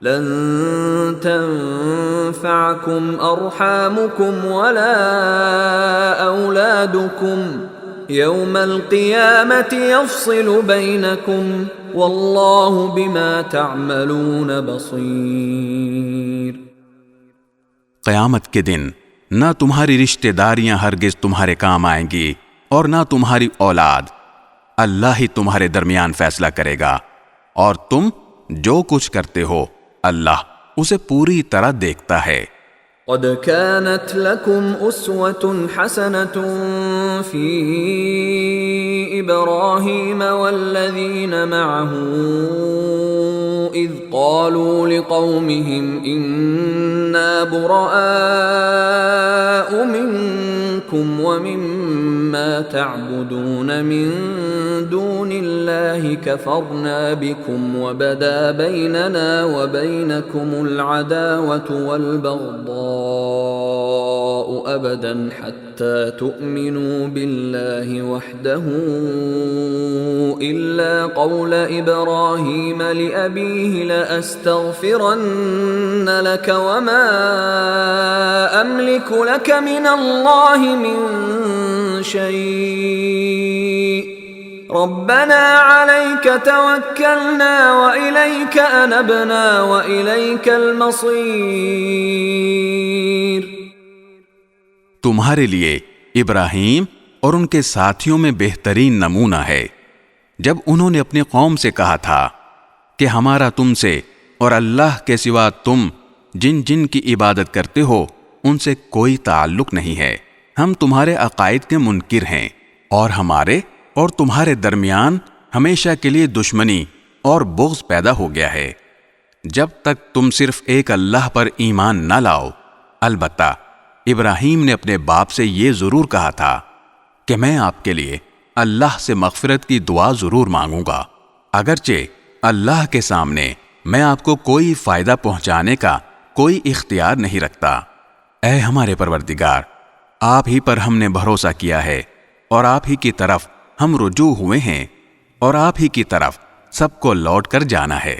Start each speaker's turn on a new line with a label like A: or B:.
A: लन तंफअकुम अरहामुकुम वला औलादुकुम यौमल क़ियामति यफ़्सिलु बैनकुम वल्लाहु बिमा तअमलून बसीर।
B: क़यामत के दिन न तुम्हारी रिश्तेदारियां हरगिज तुम्हारे काम आएंगी और न तुम्हारी औलाद। अल्लाह ही तुम्हारे दरमियान फैसला करेगा और तुम जो कुछ करते हो अल्लाह उसे पूरी तरह देखता है।
A: क़द कानत लकुम उस्वतुन हसनतुन फ़ी इब्राहीम वल्लज़ीन मअहू इज़ क़ालू लिक़ौमिहिम इन्ना बुराअउ मिनकुम व मिम्मा तअबुदून मिन दूनिल्लाहि कफ़रना बिकुम व बदा बैनना व बैनकुमुल अदावतु वल बग़्दाउ अबदन हत्ता तु'मिनू बिल्लाहि वहदहू इल्ला क़ौल इब्राहीम लिअबीहि लअस्तग़फ़िरन्न लक वमा अमलिकु लक मिनल्लाहि मिन शै'इन रब्बना अलैक तवक्कलना व इलैक अनबना व इलैकल मसीर।
B: तुम्हारे लिए इब्राहीम और उनके साथियों में बेहतरीन नमूना है जब उन्होंने अपनी कौम से कहा था कि हमारा तुमसे और अल्लाह के सिवा तुम जिन जिन की इबादत करते हो उनसे कोई ताल्लुक नहीं है। हम तुम्हारे अकायद के मुनकिर हैं और हमारे और तुम्हारे दरमियान हमेशा के लिए दुश्मनी और बुग़्ज़ पैदा हो गया है जब तक तुम सिर्फ एक अल्लाह पर ईमान न लाओ। अलबत्ता इब्राहीम ने अपने बाप से ये जरूर कहा था कि मैं आपके लिए अल्लाह से मग़फ़िरत की दुआ जरूर मांगूंगा, अगरचे अल्लाह के सामने मैं आपको कोई फायदा पहुंचाने का कोई इख्तियार नहीं रखता। ऐ हमारे परवरदिगार, आप ही पर हमने भरोसा किया है और आप ही की तरफ हम रुजू हुए हैं और आप ही की तरफ सबको लौट कर जाना है।